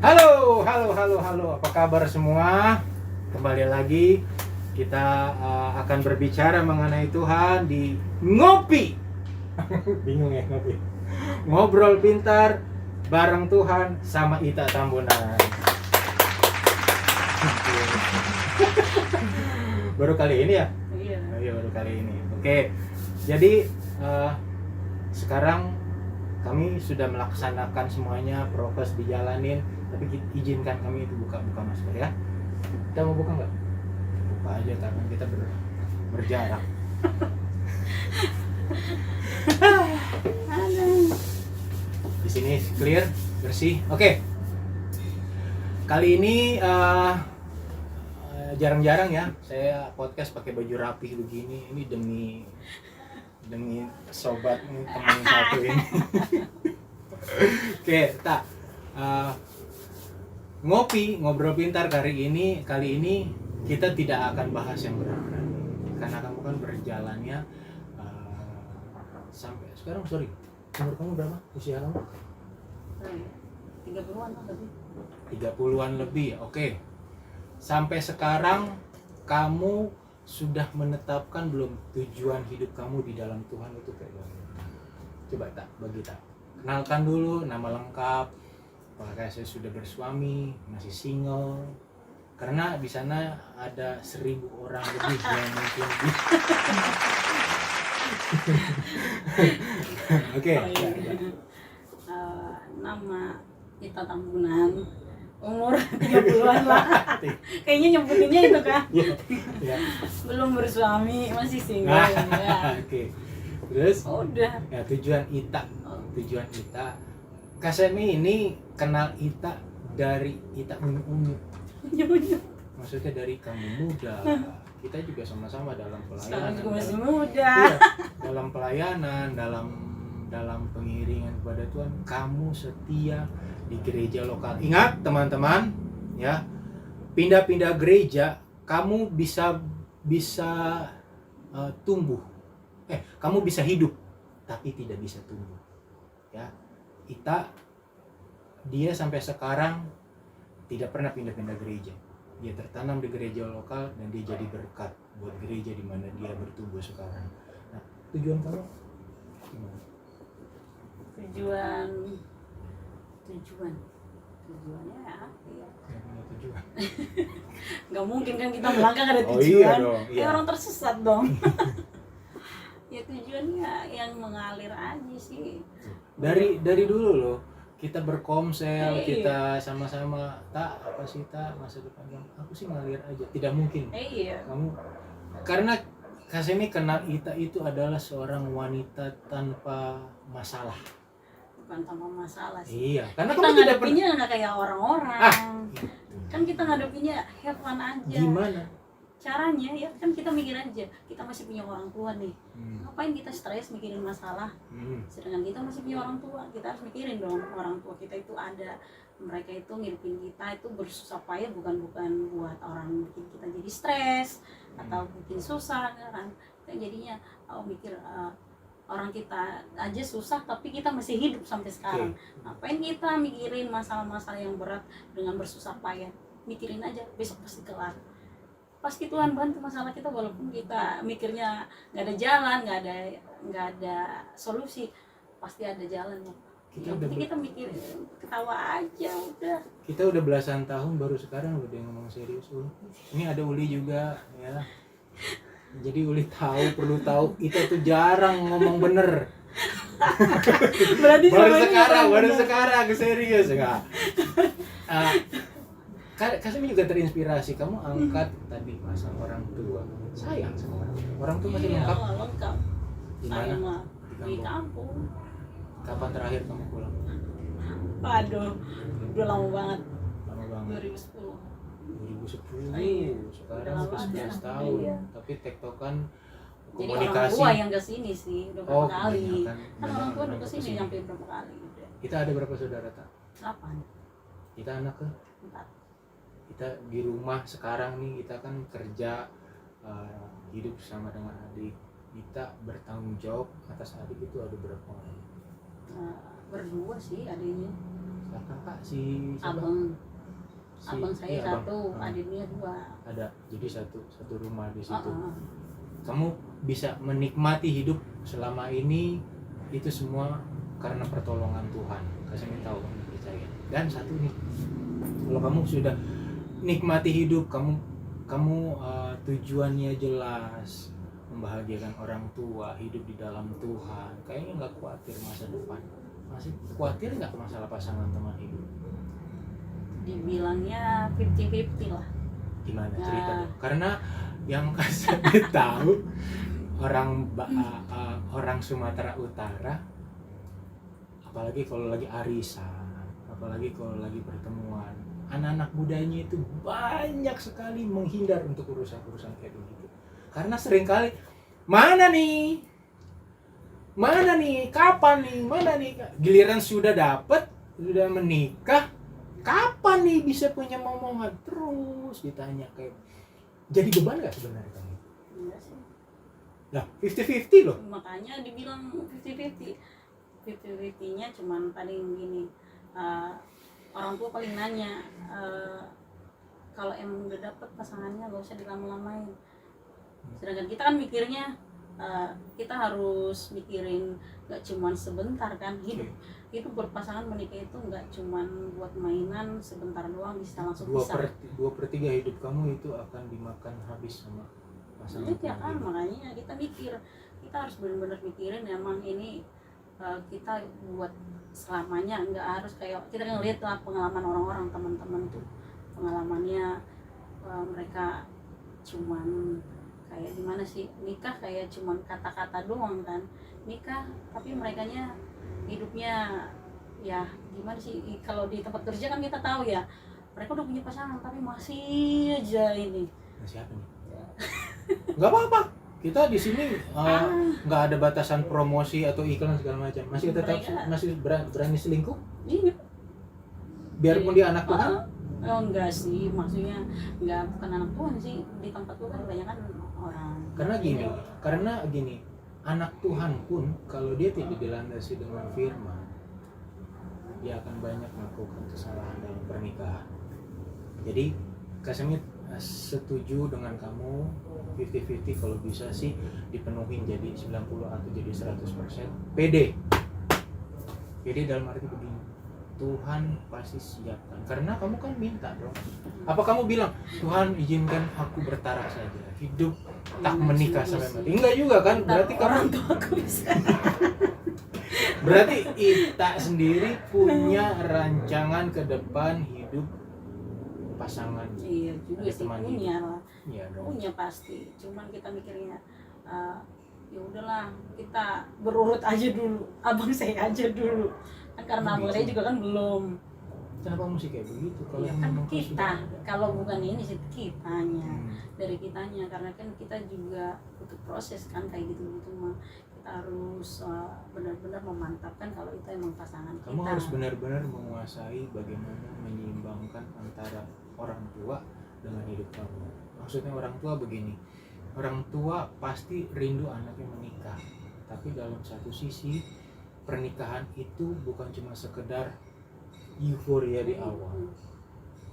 Halo, apa kabar semua? Kembali lagi kita akan berbicara mengenai Tuhan di Ngopi. Bingung ya ngopi. Ngobrol pintar bareng Tuhan sama Ita Tambunan. Baru kali ini ya? Iya, baru kali ini. Oke. Jadi sekarang kami sudah melaksanakan semuanya, prokes dijalanin, tapi izinkan kami itu buka masker ya. Kita mau buka nggak? Buka aja karena kita berjarak. Di sini clear, bersih. Oke. Kali ini jarang-jarang ya saya podcast pakai baju rapih begini. Ini demi sobat nih, teman satu ini. Oke, tak ngobrol pintar kali ini kita tidak akan bahas yang berat-berat karena kamu kan berjalannya sampai sekarang. Umur kamu berapa? Usia kamu? 30-an lebih. 30-an lebih. Oke. Sampai sekarang kamu sudah menetapkan belum tujuan hidup kamu di dalam Tuhan itu kayak gimana? Coba tak bagi tak. Kenalkan dulu nama lengkap. Apakah saya sudah bersuami, masih single? Karena di sana ada 1.000 orang lebih yang mungkin. Oke. Nama Ita Tambunan, umur 30-an lah. Kayaknya nyebutinnya itu kan. Ya. Belum bersuami, masih single. Ya. Oke. Terus? Udah. Ya, tujuan Ita. Kasemi ini kenal Ita dari Ita unyu-unyu. Maksudnya dari kamu muda. Kita juga sama-sama dalam pelayanan. Sekarang juga masih muda. Iya, dalam pelayanan, dalam pengiringan kepada Tuhan, kamu setia di gereja lokal. Ingat teman-teman, ya, pindah-pindah gereja, kamu bisa tumbuh. Kamu bisa hidup, tapi tidak bisa tumbuh. Ya, Ita, dia sampai sekarang tidak pernah pindah-pindah gereja. Dia tertanam di gereja lokal dan dia jadi berkat buat gereja di mana dia bertumbuh sekarang. Nah, tujuan kamu gimana? Tujuannya apa ya? Punya tujuan. Gak mungkin kan kita melangkah ada Oh, tujuan. iya dong, iya. Orang tersesat dong. Ya tujuannya yang mengalir aja sih. Dari dulu loh kita berkomsel, Iya. kita sama-sama apa sih masa depan kamu? Aku sih ngalir aja, tidak mungkin. Iya. Kamu karena Kasemi kenal Ita itu adalah seorang wanita tanpa masalah. Bukan tanpa masalah sih. Iya, karena Kita kamu tidak ngadepinnya nggak kayak orang-orang. Kan kita ngadepinnya have fun aja. Gimana? Caranya ya kan kita mikir aja, kita masih punya orang tua nih. Ngapain kita stres mikirin masalah? Sedangkan kita masih punya orang tua, kita harus mikirin dong orang tua kita itu ada. Mereka itu ngidupin kita itu bersusah payah bukan buat orang bikin kita jadi stres atau bikin susah kan. Kita jadinya mikir orang kita aja susah tapi kita masih hidup sampai sekarang. Ngapain kita mikirin masalah-masalah yang berat dengan bersusah payah? Mikirin aja, besok pasti kelar. Pasti Tuhan bantu masalah kita walaupun kita mikirnya nggak ada jalan, nggak ada solusi, pasti ada jalannya. Kita mikir ketawa aja udah. Kita udah belasan tahun baru sekarang udah ngomong serius. Ini ada Uli juga ya. Jadi Uli perlu tahu Ita tuh jarang ngomong bener. Berarti baru sekarang serius enggak? Kasemi juga terinspirasi, kamu angkat tadi masalah orang tua, sayang sama orang tua masih lengkap. Lengkap. Di mana? Di kampung. Kapan terakhir kamu pulang? Aduh, udah lama banget. 2010. 2010. Iya. Sekarang Udah udah 11 lama. tahun. Iya. Tapi tektokan Jadi orang komunikasi. tua yang kesini sih udah berapa kali. kebanyakan Kan orang tua udah kesini. kesini sampai berapa kali udah. Kita ada berapa saudara tak? 8. Kita anak ke? 4. Kita di rumah sekarang nih, kita kan kerja, hidup sama dengan adik. Kita bertanggung jawab atas adik itu ada berapa orang? Berdua sih adiknya. kakak si siapa? abang saya iya, satu, abang. adiknya 2. Ada, jadi satu rumah di situ. Heeh. Kamu bisa menikmati hidup selama ini itu semua karena pertolongan Tuhan. Kasih tahu, kamu percaya. Dan satu nih, kalau kamu sudah nikmati hidup, kamu tujuannya jelas, membahagiakan orang tua, hidup di dalam Tuhan, kayaknya nggak khawatir masa depan. Masih khawatir nggak masalah pasangan teman hidup? Dibilangnya 50-50 lah. Gimana Nah. cerita dong? Karena yang saya tahu orang Sumatera Utara, apalagi kalau lagi arisan, apalagi kalau lagi pertemuan, anak-anak mudanya itu banyak sekali menghindar untuk urusan-urusan kayak begitu. Karena seringkali mana nih, kapan nih, giliran sudah dapat, sudah menikah, kapan nih bisa punya momongan, terus ditanya kayak, jadi beban nggak sebenarnya kamu? Enggak sih. Lah 50-50 loh. Makanya dibilang 50-50. 50-50-nya cuman paling gini, orang tua paling nanya, kalau emang udah dapet pasangannya gak usah dilama-lamain. Sedangkan kita kan mikirnya, kita harus mikirin gak cuman sebentar kan, hidup berpasangan menikah itu gak cuman buat mainan sebentar doang bisa langsung pisah. 2/3 hidup kamu itu akan dimakan habis sama pasangan. Ya kan, makanya kita mikir, kita harus benar-benar mikirin emang ini kita buat selamanya, nggak harus kayak kita ngeliat lah pengalaman orang-orang, teman-teman tuh pengalamannya, mereka cuman kayak gimana sih, nikah kayak cuman kata-kata doang kan, nikah tapi merekanya hidupnya ya gimana sih, kalau di tempat kerja kan kita tahu ya mereka udah punya pasangan tapi masih aja ini. Nah, siapa nih? Nggak apa-apa, kita di sini nggak ada batasan promosi atau iklan segala macam. Masih tetap masih berani selingkuh? Iya. Biarpun dia anak Tuhan? Oh enggak sih, maksudnya enggak, bukan anak Tuhan sih, di tempat Tuhan kebanyakan orang. Karena gini, anak Tuhan pun kalau dia tidak dilandasi dengan firman, dia akan banyak melakukan kesalahan dalam pernikahan. Jadi Kasemit setuju dengan kamu 50-50, kalau bisa sih dipenuhin jadi 90 atau jadi 100%. PD dalam arti begini, Tuhan pasti siapkan, karena kamu kan minta dong. Apa kamu bilang, Tuhan izinkan aku bertarak saja, hidup tak menikah sampai mati? Enggak juga kan, berarti kamu berarti Ita sendiri punya rancangan ke depan hidup pasangan. Iya juga sih, punya lah. Iya dong. Punya pasti, cuman kita mikirnya ya udahlah, kita berurut aja dulu, abang saya aja dulu kan, karena abang saya juga kan belum. Kenapa mesti kayak begitu? Kalau Ya kan kita, kalau bukan ini sih kitanya, dari kitanya, karena kan kita juga butuh proses kan kayak gitu mah. Kita harus benar-benar memantapkan kalau itu emang pasangan kita. Kamu harus benar-benar menguasai bagaimana menyeimbangkan antara orang tua dengan hidup kamu. Maksudnya orang tua begini, orang tua pasti rindu anaknya menikah, tapi dalam satu sisi pernikahan itu bukan cuma sekedar euforia di awal.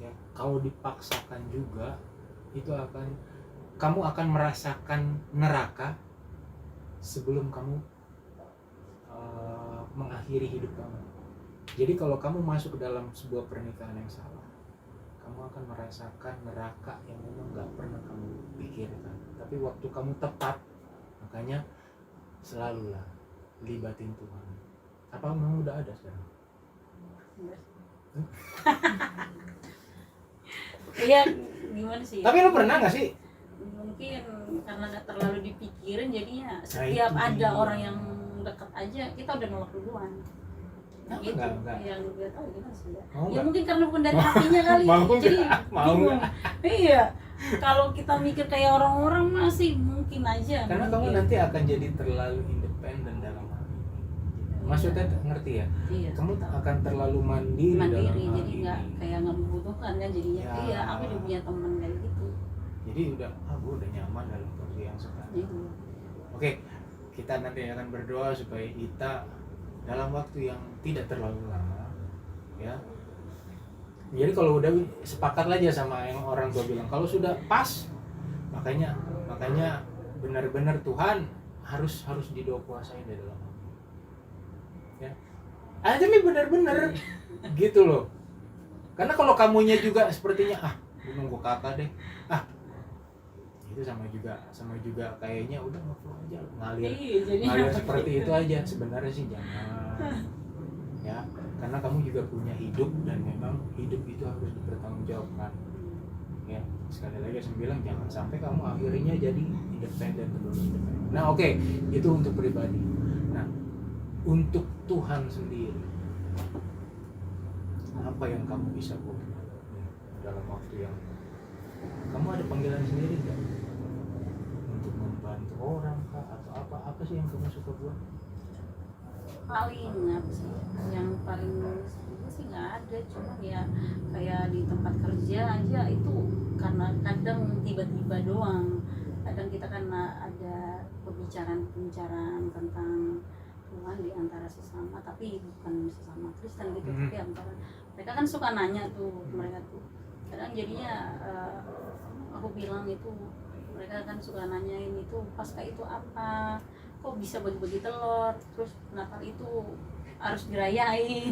Ya, kalau dipaksakan juga itu kamu akan merasakan neraka sebelum kamu mengakhiri hidup kamu. Jadi kalau kamu masuk ke dalam sebuah pernikahan yang salah, kamu akan merasakan neraka yang memang nggak pernah kamu pikirkan. Tapi waktu kamu tepat, makanya selalulah libatin Tuhan. Apa memang udah ada sekarang? Iya, gimana sih? Tapi lu pernah nggak sih? Mungkin karena nggak terlalu dipikirin, jadinya setiap ada orang yang dekat aja kita udah nolak duluan. Gitu. Yang nggak tahu gimana sih ya. Ya mungkin karena bukan dari hatinya kali. Jadi bingung. Iya. Kalau kita mikir kayak orang-orang masih mungkin aja. Karena kamu nanti akan jadi terlalu independen dalam hal ini. Maksudnya ngerti ya? Iya. Kamu akan terlalu mandiri dalam hal jadi ini. nggak kayak nggak membutuhkan kan jadinya. Ya. Iya, aku juga punya teman kayak gitu. Jadi gue udah nyaman dalam posisi yang sekarang. Gitu. Oke, kita nanti akan berdoa supaya kita dalam waktu yang tidak terlalu lama ya. Jadi kalau udah sepakat aja sama yang orang tua bilang, kalau sudah pas, makanya benar-benar Tuhan harus didoa kuasain dari dalam hati. Ya. Aja nih benar-benar gitu loh. Karena kalau kamunya juga sepertinya nunggu kakak deh. Itu sama juga kayaknya udah ngobrol aja ngalir seperti itu aja. Sebenarnya sih jangan. Ya, karena kamu juga punya hidup dan memang hidup itu harus dipertanggungjawabkan. Ya, sekali lagi saya bilang jangan sampai kamu akhirnya jadi independen. Nah, oke, itu untuk pribadi. Nah, untuk Tuhan sendiri, apa yang kamu bisa buat dalam waktu yang kamu ada panggilan sendiri nggak untuk membantu orang kah atau apa sih yang kamu suka buat? Paling apa sih yang paling sebenarnya sih nggak ada, cuma ya kayak di tempat kerja aja itu karena kadang tiba-tiba doang, kadang kita karena ada pembicaraan tentang Tuhan di antara sesama, tapi bukan sesama Kristen gitu, tapi antara mereka kan suka nanya tuh mereka tuh kadang jadinya aku bilang itu mereka kan suka nanyain itu Paskah itu apa, kok bisa bagi-bagi telur, terus Natal itu harus dirayain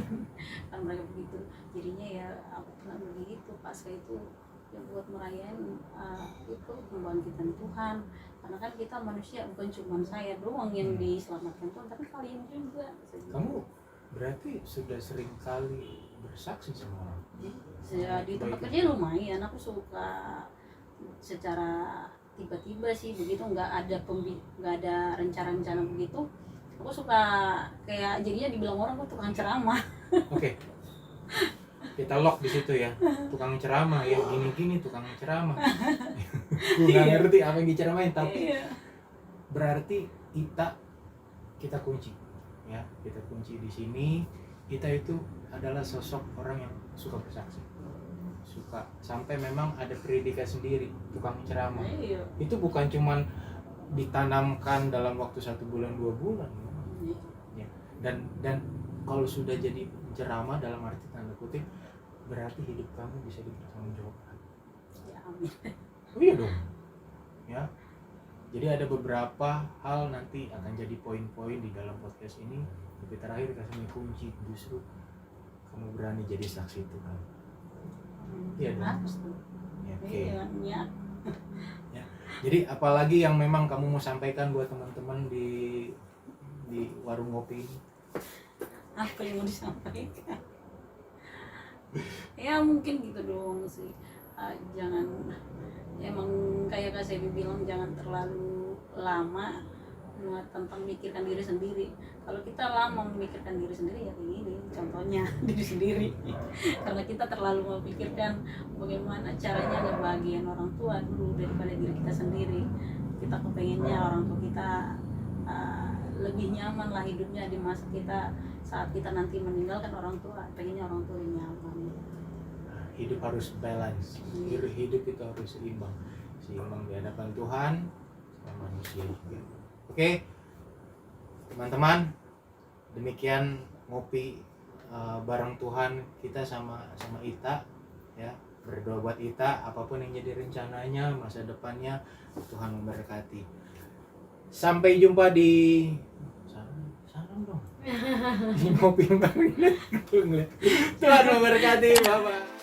kan mereka begitu. Jadinya ya aku bilang begitu, Paskah itu ya buat merayain itu membangkitkan Tuhan, karena kan kita manusia, bukan cuma saya doang yang diselamatkan Tuhan, tapi kalian juga. Kamu berarti sudah sering kali bersaksi sama orang? Ya, di tempat kerja lumayan, aku suka secara tiba-tiba sih begitu, nggak ada rencana begitu, aku suka kayak jadinya dibilang orang kok tukang ceramah. Oke. Kita lock di situ ya, tukang ceramah ya, gini tukang ceramah. Gue nggak ngerti apa yang diceramain, tapi berarti kita kunci ya, kita kunci di sini. Kita itu adalah sosok orang yang suka bersaksi, suka sampai memang ada predikat sendiri, tukang ceramah. Itu bukan cuman ditanamkan dalam waktu 1 bulan 2 bulan ya. Dan kalau sudah jadi ceramah dalam arti tanda kutip, berarti hidup kamu bisa dipertanggungjawabkan. Ya amin. Oh iya dong ya. Jadi ada beberapa hal nanti akan jadi poin-poin di dalam podcast ini, tapi terakhir kasih kunci justru kamu berani jadi saksi Tuhan. Iya dong. Ya, oke. Ya. Ya. Jadi apalagi yang memang kamu mau sampaikan buat teman-teman di warung kopi ini? Apa yang mau disampaikan? Ya mungkin gitu doang sih. Jangan, emang kayak Kak Sebi bilang, jangan terlalu lama tentang memikirkan diri sendiri. Kalau kita lama memikirkan diri sendiri ya kayak gini contohnya diri sendiri. Karena kita terlalu memikirkan bagaimana caranya ngebahagiain orang tua dulu daripada diri kita sendiri. Kita kepengennya orang tua kita lebih nyaman lah hidupnya di masa kita, saat kita nanti meninggalkan orang tua, pengennya orang tua lebih nyaman. Hidup harus balance, hidup itu harus seimbang di hadapan Tuhan sama manusia juga. Oke, teman-teman, demikian ngopi bareng Tuhan kita sama Ita ya. Berdoa buat Ita, apapun yang jadi rencananya masa depannya, Tuhan memberkati. Sampai jumpa di salam dong. Di ngopi bareng. Tuhan memberkati, Bapak.